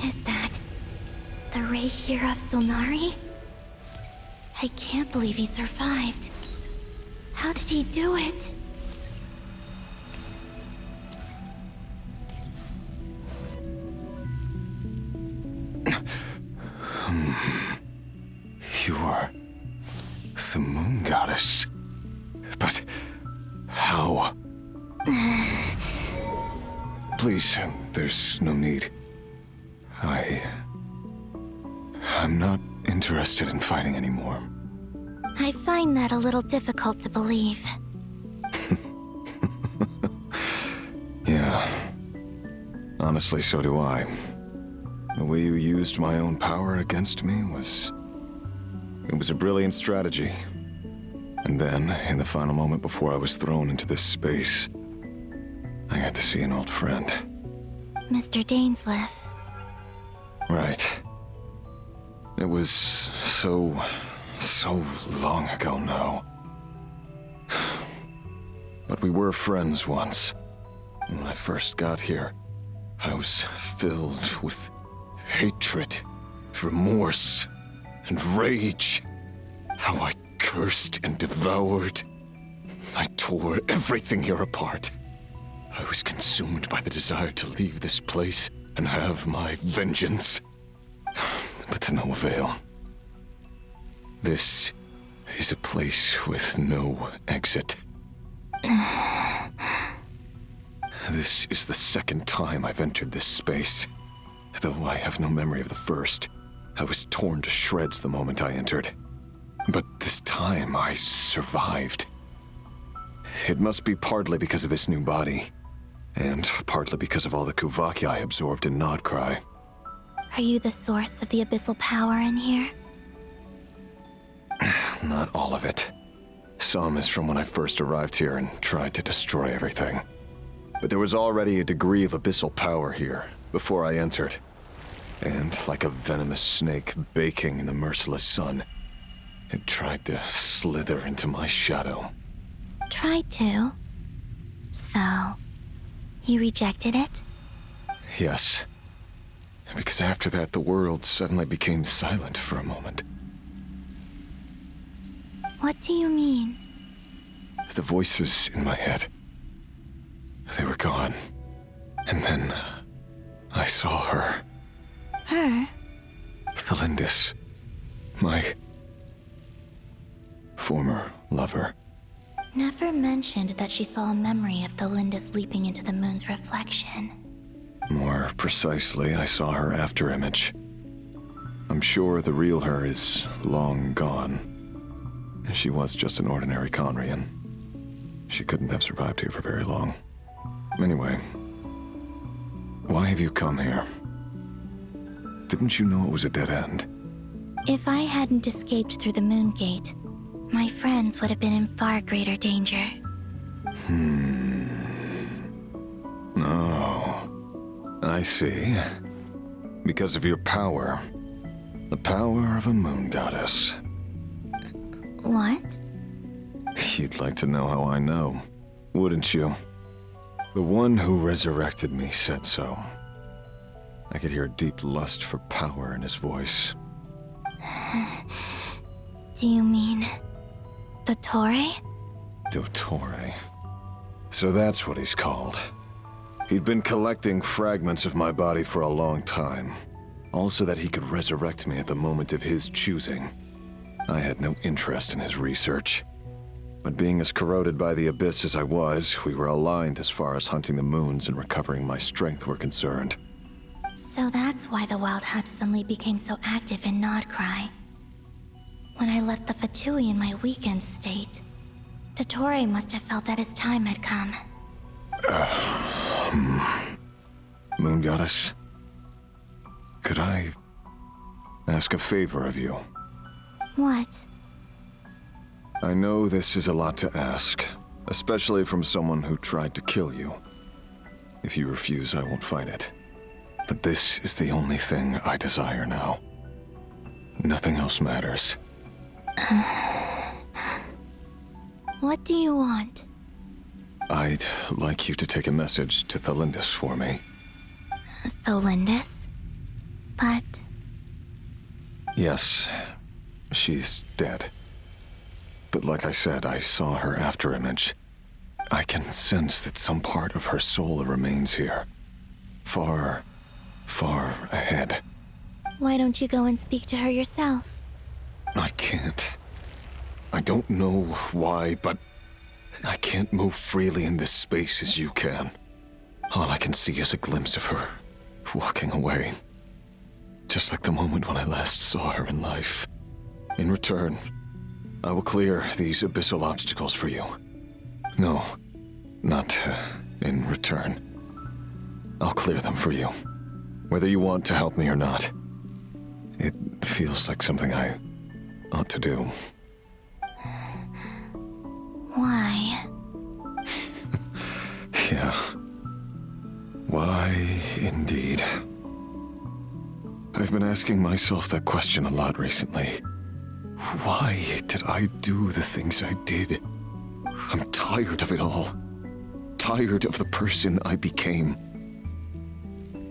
Is that the Ray here of Solnari? I can't believe he survived. How did he do it? You are the Moon Goddess. But how? Please, there's no need. I'm not interested in fighting anymore. I find that a little difficult to believe. Yeah. Honestly, so do I. The way you used my own power against me was... It was a brilliant strategy. And then, in the final moment before I was thrown into this space, I got to see an old friend. Mr. Dainsleif. Right. It was so long ago now. But we were friends once. When I first got here, I was filled with hatred, remorse, and rage. How I cursed and devoured. I tore everything here apart. I was consumed by the desire to leave this place and have my vengeance. But to no avail. This is a place with no exit. This is the second time I've entered this space. Though I have no memory of the first, I was torn to shreds the moment I entered. But this time I survived. It must be partly because of this new body, and partly because of all the Kuvaki I absorbed in Nodcry. Are you the source of the abyssal power in here? Not all of it. Some is from when I first arrived here and tried to destroy everything. But there was already a degree of abyssal power here before I entered. And like a venomous snake baking in the merciless sun, it tried to slither into my shadow. Tried to? So, you rejected it? Yes. Because after that, the world suddenly became silent for a moment. What do you mean? The voices in my head, they were gone. And then I saw her. Her? Thelindis. My former lover. Never mentioned that she saw a memory of Thelindis leaping into the moon's reflection. More precisely, I saw her afterimage. I'm sure the real her is long gone. She was just an ordinary Conrian. She couldn't have survived here for very long. Anyway, why have you come here? Didn't you know it was a dead end? If I hadn't escaped through the moon gate, my friends would have been in far greater danger. Oh, I see. Because of your power. The power of a moon goddess. What? You'd like to know how I know, wouldn't you? The one who resurrected me said so. I could hear a deep lust for power in his voice. Do you mean... Dottore? Dottore. So that's what he's called. He'd been collecting fragments of my body for a long time. All so that he could resurrect me at the moment of his choosing. I had no interest in his research. But being as corroded by the abyss as I was, we were aligned as far as hunting the moons and recovering my strength were concerned. So that's why the Wild Hunt suddenly became so active in Nodcry. When I left the Fatui in my weakened state, Dottore must have felt that his time had come. Moon Goddess, could I ask a favor of you? What? I know this is a lot to ask, especially from someone who tried to kill you. If you refuse, I won't fight it. But this is the only thing I desire now. Nothing else matters. What do you want? I'd like you to take a message to Thelindis for me. Thelindis? But... Yes, she's dead. But like I said, I saw her afterimage. I can sense that some part of her soul remains here. Far, far ahead. Why don't you go and speak to her yourself? I can't. I don't know why, but I can't move freely in this space as you can. All I can see is a glimpse of her, walking away. Just like the moment when I last saw her in life. In return, I will clear these abyssal obstacles for you. No, not in return. I'll clear them for you, whether you want to help me or not. It feels like something I ought to do. Why? Yeah. Why, indeed. I've been asking myself that question a lot recently. Why did I do the things I did? I'm tired of it all. Tired of the person I became.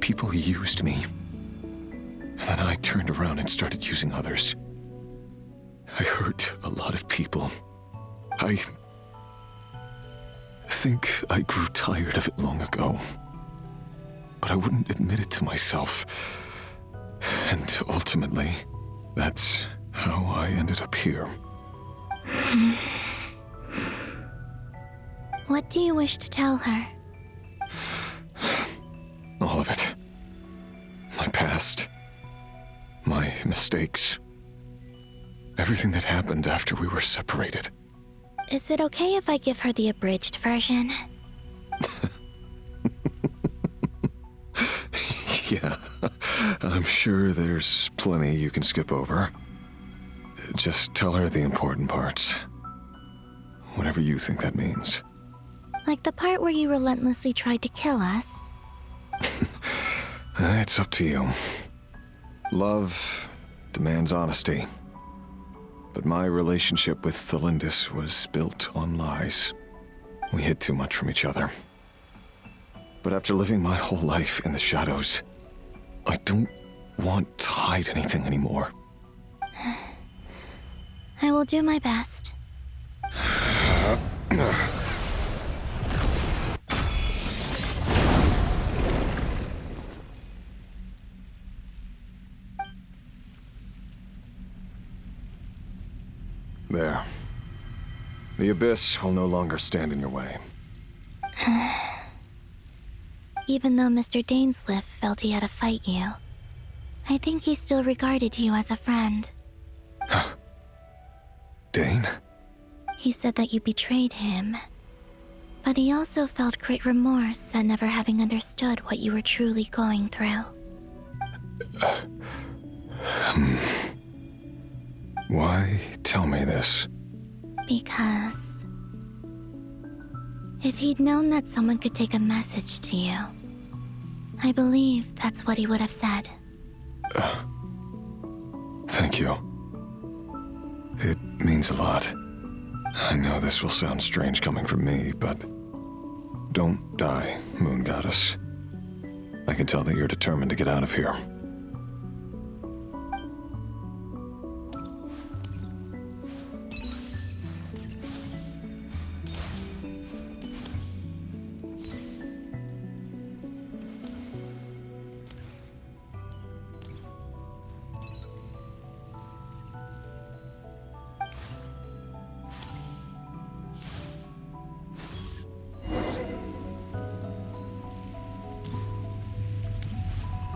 People used me. And then I turned around and started using others. I hurt a lot of people. I think I grew tired of it long ago. But I wouldn't admit it to myself. And ultimately, that's how I ended up here. What do you wish to tell her? All of it. My past. My mistakes. Everything that happened after we were separated. Is it okay if I give her the abridged version? Yeah, I'm sure there's plenty you can skip over. Just tell her the important parts. Whatever you think that means. Like the part where you relentlessly tried to kill us? It's up to you. Love demands honesty. But my relationship with Thelindis was built on lies. We hid too much from each other. But after living my whole life in the shadows, I don't want to hide anything anymore. I will do my best. There. The abyss will no longer stand in your way. Even though Mr. Dainsliff felt he had to fight you, I think he still regarded you as a friend. Dane? He said that you betrayed him, but he also felt great remorse at never having understood what you were truly going through. Why tell me this? Because if he'd known that someone could take a message to you, I believe that's what he would have said. Thank you. It means a lot. I know this will sound strange coming from me, but don't die, Moon Goddess. I can tell that you're determined to get out of here.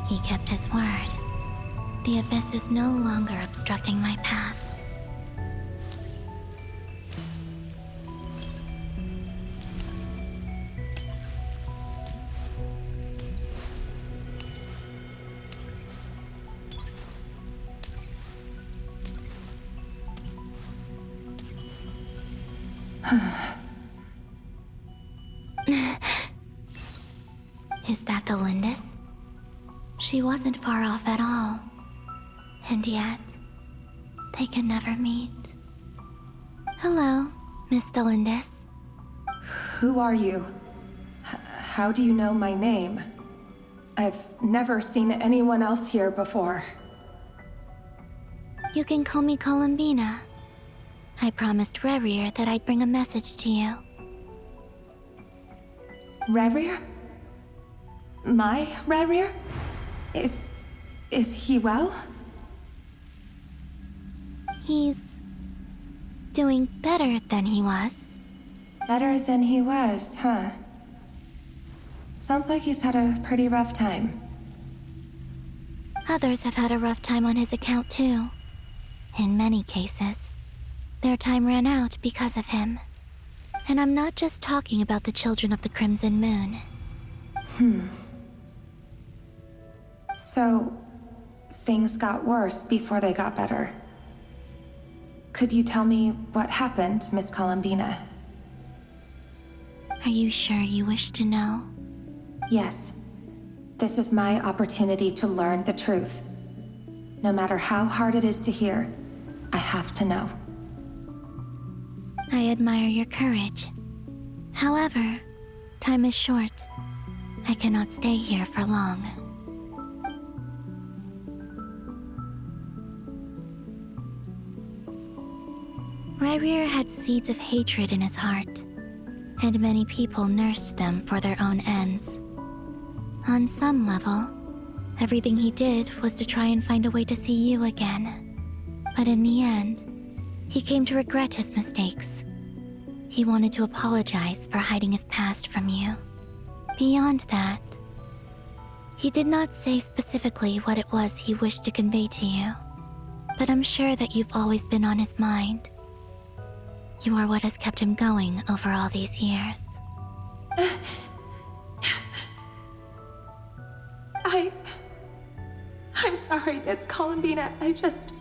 He kept his word. The abyss is no longer obstructing my path. Is that the Lindis? She wasn't far off at all. And yet, they can never meet. Hello, Miss Thelindis. Who are you? How do you know my name? I've never seen anyone else here before. You can call me Columbina. I promised Rerir that I'd bring a message to you. Rerir? My Rerir? Is he well? He's doing better than he was. Better than he was, huh? Sounds like he's had a pretty rough time. Others have had a rough time on his account too. In many cases, their time ran out because of him. And I'm not just talking about the children of the Crimson Moon. So, things got worse before they got better. Could you tell me what happened, Miss Columbina? Are you sure you wish to know? Yes. This is my opportunity to learn the truth. No matter how hard it is to hear, I have to know. I admire your courage. However, time is short. I cannot stay here for long. Rerir had seeds of hatred in his heart, and many people nursed them for their own ends. On some level, everything he did was to try and find a way to see you again. But in the end, he came to regret his mistakes. He wanted to apologize for hiding his past from you. Beyond that, he did not say specifically what it was he wished to convey to you, but I'm sure that you've always been on his mind. You are what has kept him going over all these years. I'm sorry, Miss Columbina. This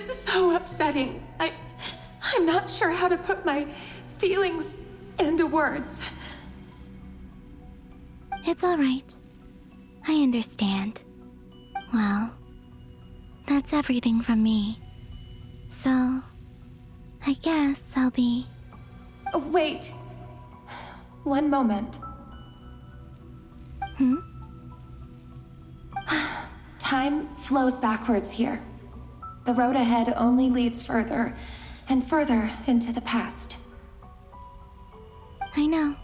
is so upsetting. I'm not sure how to put my feelings into words. It's all right. I understand. Well, that's everything from me. So, I guess I'll be... Wait. One moment. Time flows backwards here. The road ahead only leads further and further into the past. I know.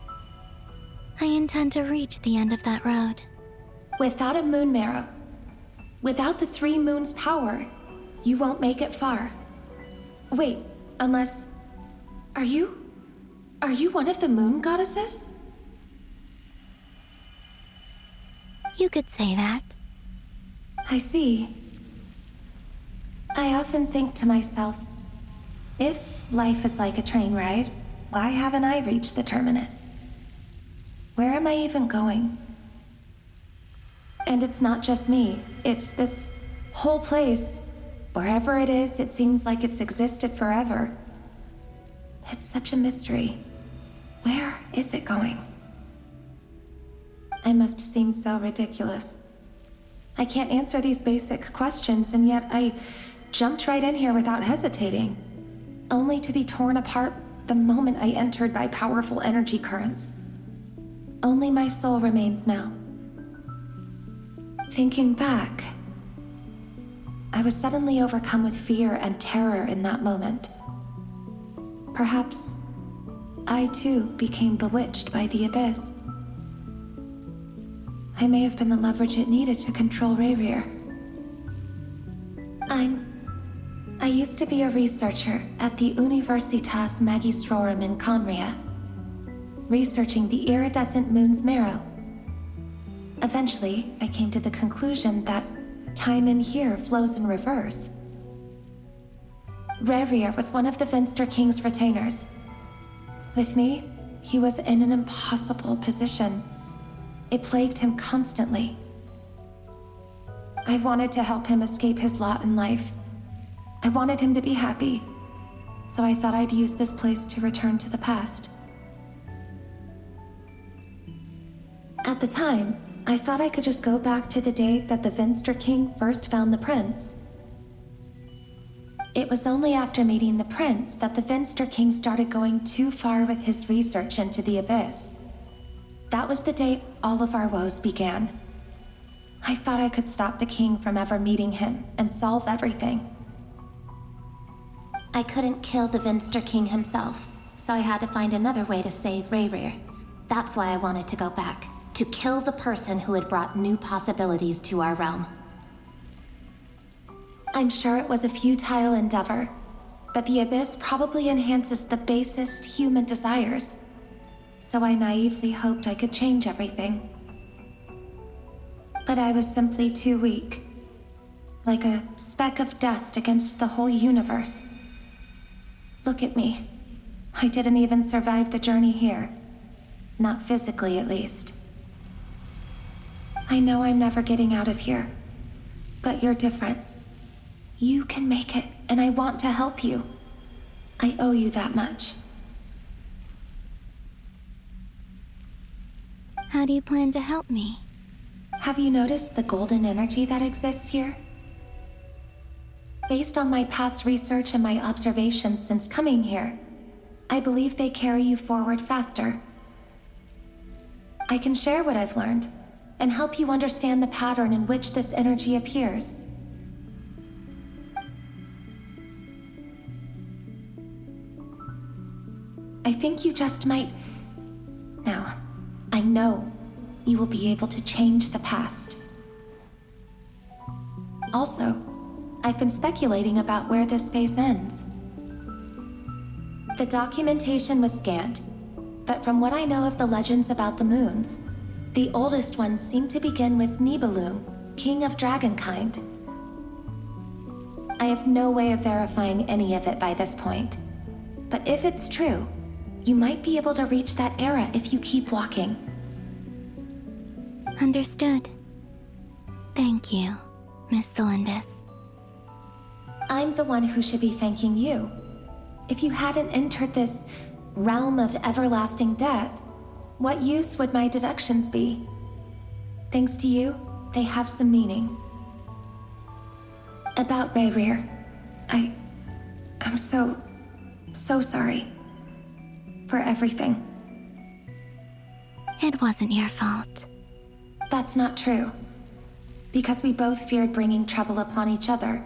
I intend to reach the end of that road. Without a moon marrow, without the 3 moons' power, you won't make it far. Wait, unless... Are you one of the moon goddesses? You could say that. I see. I often think to myself, if life is like a train ride, why haven't I reached the terminus? Where am I even going? And it's not just me, it's this whole place. Wherever it is, it seems like it's existed forever. It's such a mystery. Where is it going? I must seem so ridiculous. I can't answer these basic questions, and yet I jumped right in here without hesitating, only to be torn apart the moment I entered by powerful energy currents. Only my soul remains now. Thinking back, I was suddenly overcome with fear and terror in that moment. Perhaps I too became bewitched by the abyss. I may have been the leverage it needed to control Rerir. I used to be a researcher at the Universitas Magistrorum in Conria, researching the iridescent moon's marrow. Eventually, I came to the conclusion that time in here flows in reverse. Rerir was one of the Venster King's retainers. With me, he was in an impossible position. It plagued him constantly. I wanted to help him escape his lot in life. I wanted him to be happy, so I thought I'd use this place to return to the past. At the time, I thought I could just go back to the day that the Venster King first found the prince. It was only after meeting the prince that the Venster King started going too far with his research into the abyss. That was the day all of our woes began. I thought I could stop the king from ever meeting him and solve everything. I couldn't kill the Venster King himself, so I had to find another way to save Rayrir. That's why I wanted to go back, to kill the person who had brought new possibilities to our realm. I'm sure it was a futile endeavor, but the abyss probably enhances the basest human desires. So I naively hoped I could change everything. But I was simply too weak. Like a speck of dust against the whole universe. Look at me. I didn't even survive the journey here. Not physically, at least. I know I'm never getting out of here. But you're different. You can make it, and I want to help you. I owe you that much. How do you plan to help me? Have you noticed the golden energy that exists here? Based on my past research and my observations since coming here, I believe they carry you forward faster. I can share what I've learned and help you understand the pattern in which this energy appears. I think you just might... Now, I know you will be able to change the past. Also, I've been speculating about where this space ends. The documentation was scanned, but from what I know of the legends about the moons, the oldest ones seem to begin with Nibelung, king of dragonkind. I have no way of verifying any of it by this point, but if it's true, you might be able to reach that era if you keep walking. Understood. Thank you, Miss Thelindis. I'm the one who should be thanking you. If you hadn't entered this realm of everlasting death, what use would my deductions be? Thanks to you, they have some meaning. About Rayrir, I'm so sorry. For everything. It wasn't your fault. That's not true. Because we both feared bringing trouble upon each other,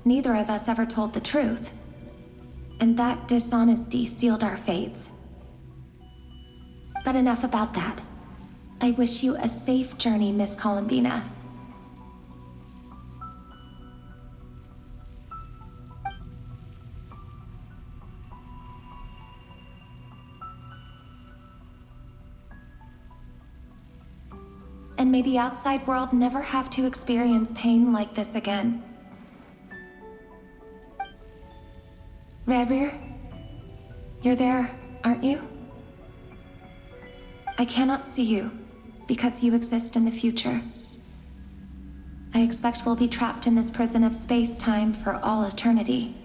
neither of us ever told the truth. And that dishonesty sealed our fates. But enough about that. I wish you a safe journey, Miss Columbina. And may the outside world never have to experience pain like this again. Rayrir, you're there, aren't you? I cannot see you, because you exist in the future. I expect we'll be trapped in this prison of space-time for all eternity.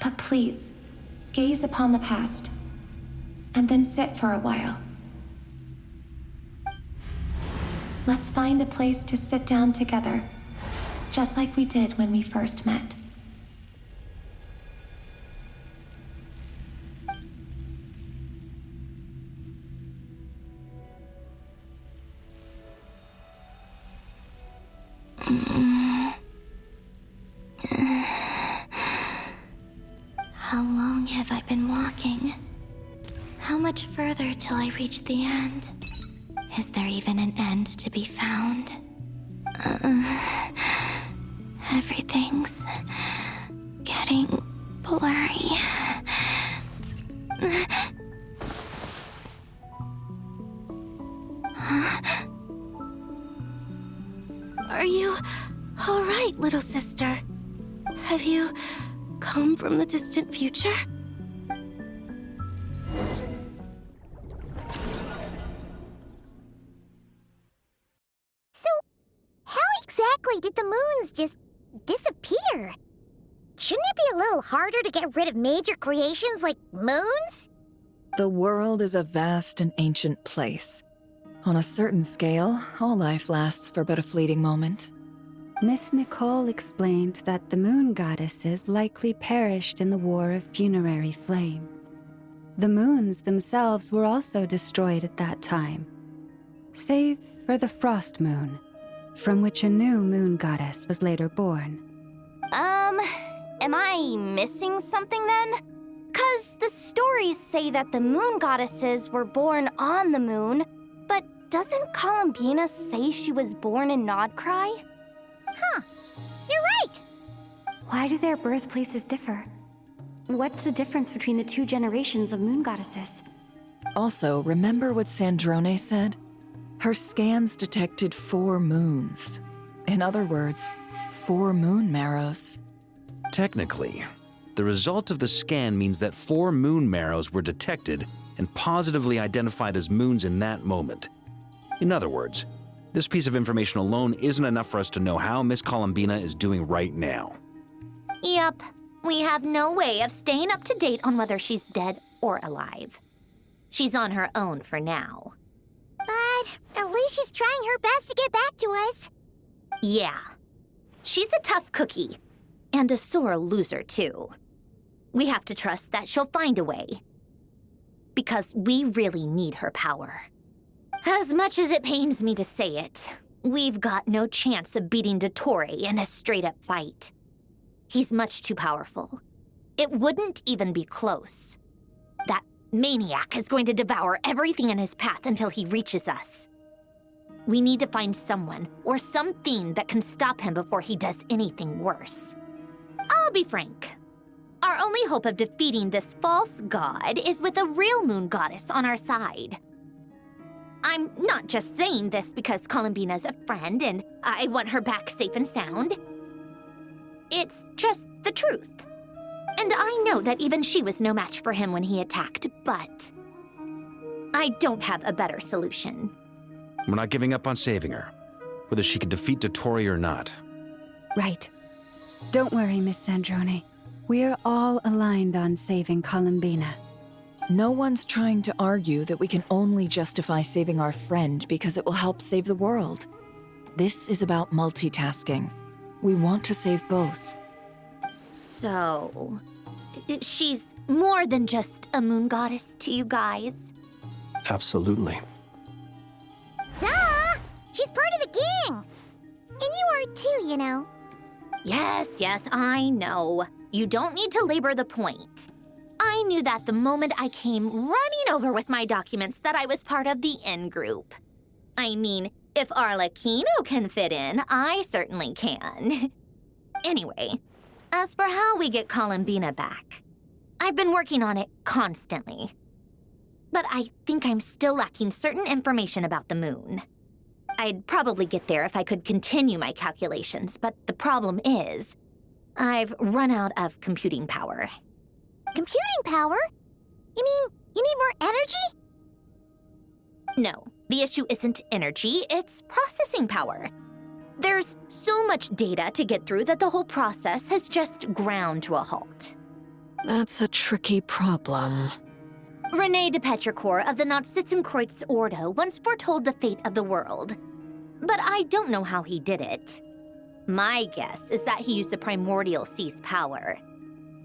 But please, gaze upon the past, and then sit for a while. Let's find a place to sit down together, just like we did when we first met. How long have I been walking? How much further till I reach the end? Is there even an end to be found? Everything's getting blurry. Are you all right, little sister? Have you come from the distant future? Exactly did the moons just disappear? Shouldn't it be a little harder to get rid of major creations like moons? The world is a vast and ancient place. On a certain scale, all life lasts for but a fleeting moment. Miss Nicole explained that the moon goddesses likely perished in the War of Funerary Flame. The moons themselves were also destroyed at that time, save for the Frost Moon, from which a new moon goddess was later born. Am I missing something then? 'Cause the stories say that the moon goddesses were born on the moon, but doesn't Columbina say she was born in Nodcry? Huh. You're right. Why do their birthplaces differ? What's the difference between the two generations of moon goddesses? Also, remember what Sandrone said? Her scans detected 4 moons. In other words, 4 moon marrows. Technically, the result of the scan means that 4 moon marrows were detected and positively identified as moons in that moment. In other words, this piece of information alone isn't enough for us to know how Miss Columbina is doing right now. Yep. We have no way of staying up to date on whether she's dead or alive. She's on her own for now. But at least she's trying her best to get back to us. Yeah. She's a tough cookie. And a sore loser, too. We have to trust that she'll find a way. Because we really need her power. As much as it pains me to say it, we've got no chance of beating Dottore in a straight-up fight. He's much too powerful. It wouldn't even be close. That maniac is going to devour everything in his path until he reaches us. We need to find someone or something that can stop him before he does anything worse. I'll be frank. Our only hope of defeating this false god is with a real moon goddess on our side. I'm not just saying this because Columbina's a friend and I want her back safe and sound. It's just the truth. And I know that even she was no match for him when he attacked, but I don't have a better solution. We're not giving up on saving her, whether she can defeat Dottore or not. Right. Don't worry, Miss Sandrone. We're all aligned on saving Columbina. No one's trying to argue that we can only justify saving our friend because it will help save the world. This is about multitasking. We want to save both. So, she's more than just a moon goddess to you guys? Absolutely. Duh! She's part of the gang! And you are too, you know. Yes, I know. You don't need to labor the point. I knew that the moment I came running over with my documents that I was part of the in-group. I mean, if Arlecchino can fit in, I certainly can. Anyway, as for how we get Columbina back, I've been working on it constantly. But I think I'm still lacking certain information about the moon. I'd probably get there if I could continue my calculations, but the problem is, I've run out of computing power. Computing power? You mean you need more energy? No, the issue isn't energy, it's processing power. There's so much data to get through that the whole process has just ground to a halt. That's a tricky problem. René de Petrichor of the Nazissenkreuz Ordo once foretold the fate of the world. But I don't know how he did it. My guess is that he used the primordial sea's power.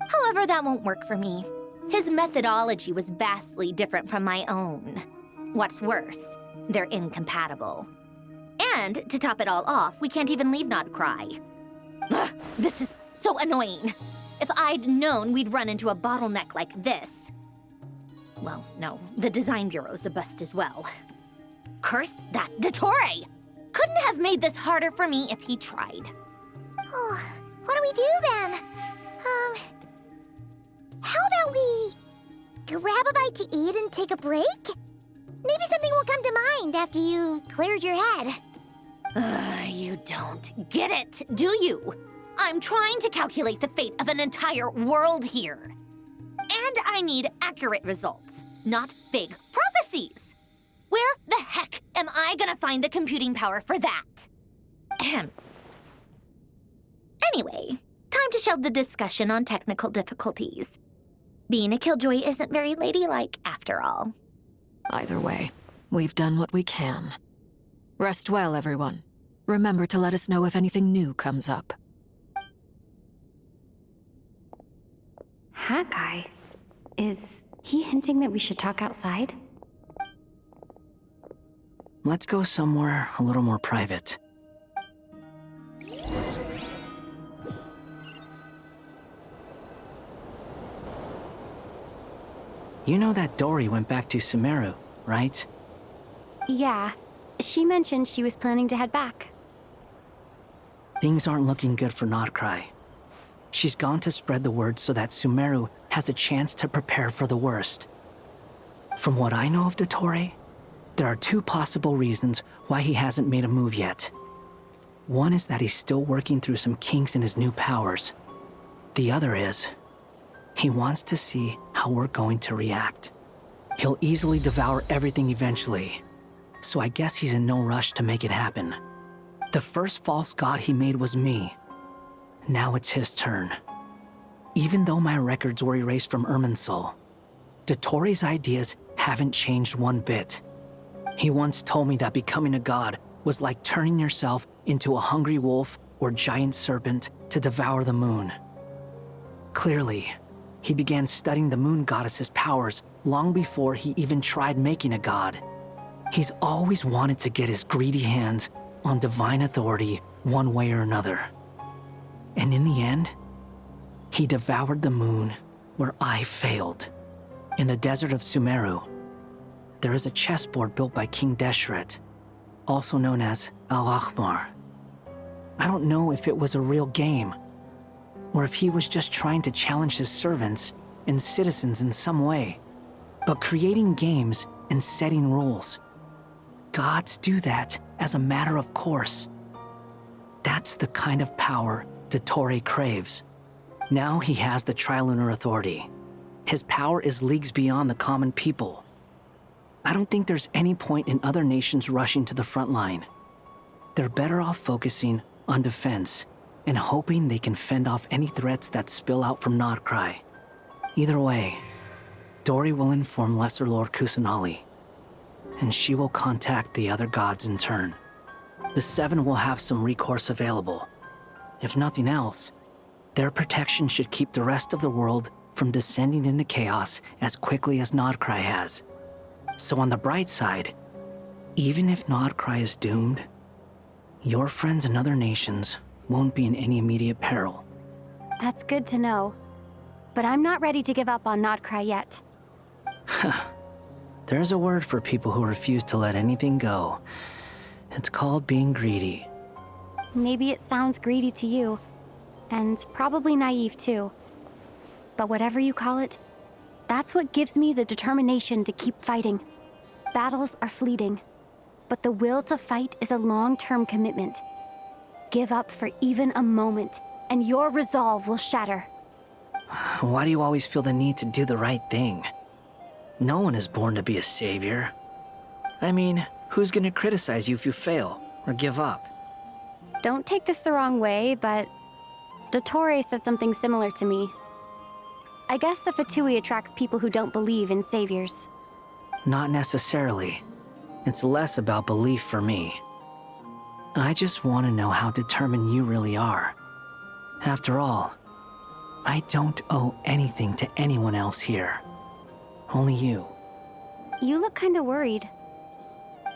However, that won't work for me. His methodology was vastly different from my own. What's worse, they're incompatible. And to top it all off, we can't even leave Nodcry. Ugh, this is so annoying. If I'd known we'd run into a bottleneck like this. Well, no, the design bureau's a bust as well. Curse that Dottore! Couldn't have made this harder for me if he tried. Oh, what do we do then? How about we grab a bite to eat and take a break? Maybe something will come to mind after you've cleared your head. You don't get it, do you? I'm trying to calculate the fate of an entire world here. And I need accurate results, not vague prophecies. Where the heck am I gonna find the computing power for that? Ahem. Anyway, time to shelve the discussion on technical difficulties. Being a killjoy isn't very ladylike, after all. Either way, we've done what we can. Rest well, everyone. Remember to let us know if anything new comes up. Hat guy? Is he hinting that we should talk outside? Let's go somewhere a little more private. You know that Dory went back to Sumeru, right? Yeah. She mentioned she was planning to head back. Things aren't looking good for Notcry. She's gone to spread the word so that Sumeru has a chance to prepare for the worst. From what I know of Dottore, there are two possible reasons why he hasn't made a move yet. One is that he's still working through some kinks in his new powers. The other is, he wants to see how we're going to react. He'll easily devour everything eventually, so I guess he's in no rush to make it happen. The first false god he made was me. Now it's his turn. Even though my records were erased from Irminsul, Dottore's ideas haven't changed one bit. He once told me that becoming a god was like turning yourself into a hungry wolf or giant serpent to devour the moon. Clearly, he began studying the moon goddess's powers long before he even tried making a god. He's always wanted to get his greedy hands on divine authority one way or another. And in the end, he devoured the moon where I failed. In the desert of Sumeru, there is a chessboard built by King Deshret, also known as Al-Ahmar. I don't know if it was a real game, or if he was just trying to challenge his servants and citizens in some way. But creating games and setting rules, gods do that as a matter of course. That's the kind of power Dottore craves. Now he has the Trilunar Authority. His power is leagues beyond the common people. I don't think there's any point in other nations rushing to the front line. They're better off focusing on defense and hoping they can fend off any threats that spill out from Notcry. Either way, Dory will inform Lesser Lord Kusanali, and she will contact the other gods in turn. The Seven will have some recourse available. If nothing else, their protection should keep the rest of the world from descending into chaos as quickly as Notcry has. So on the bright side, even if Notcry is doomed, your friends in other nations won't be in any immediate peril. That's good to know. But I'm not ready to give up on Notcry yet. There's a word for people who refuse to let anything go. It's called being greedy. Maybe it sounds greedy to you, and probably naive too. But whatever you call it, that's what gives me the determination to keep fighting. Battles are fleeting, but the will to fight is a long-term commitment. Give up for even a moment, and your resolve will shatter. Why do you always feel the need to do the right thing? No one is born to be a savior. I mean, who's gonna criticize you if you fail or give up? Don't take this the wrong way, but Dottore said something similar to me. I guess the Fatui attracts people who don't believe in saviors. Not necessarily. It's less about belief for me. I just want to know how determined you really are. After all, I don't owe anything to anyone else here. Only you. You look kinda worried.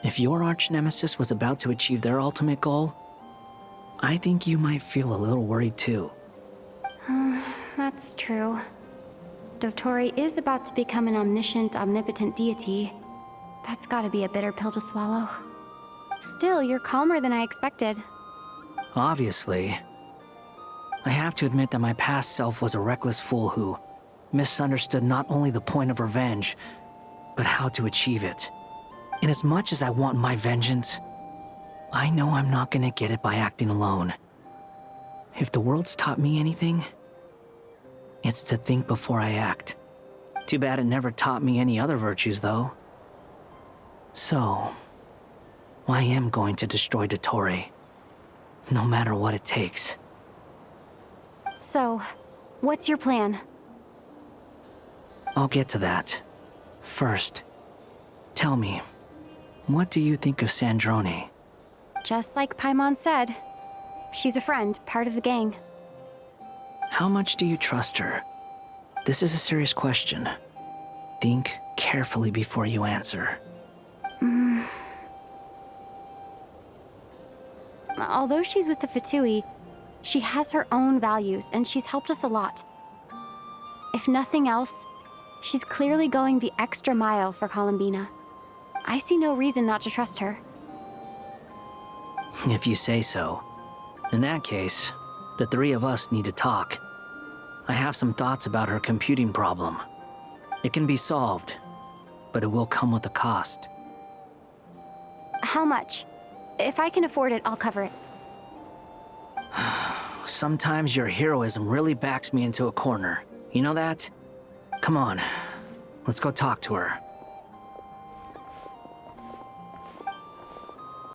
If your arch-nemesis was about to achieve their ultimate goal, I think you might feel a little worried too. That's true. Dottore is about to become an omniscient, omnipotent deity. That's gotta be a bitter pill to swallow. Still, you're calmer than I expected. Obviously. I have to admit that my past self was a reckless fool who misunderstood not only the point of revenge, but how to achieve it. And as much as I want my vengeance, I know I'm not gonna get it by acting alone. If the world's taught me anything, it's to think before I act. Too bad it never taught me any other virtues, though. So, I am going to destroy Dottore, no matter what it takes. So, what's your plan? I'll get to that. First, tell me, what do you think of Sandrone? Just like Paimon said, she's a friend, part of the gang. How much do you trust her? This is a serious question. Think carefully before you answer. Although she's with the Fatui, she has her own values, and she's helped us a lot. If nothing else, she's clearly going the extra mile for Columbina. I see no reason not to trust her. If you say so. In that case, the three of us need to talk. I have some thoughts about her computing problem. It can be solved, but it will come with a cost. How much? If I can afford it, I'll cover it. Sometimes your heroism really backs me into a corner. You know that? Come on, let's go talk to her.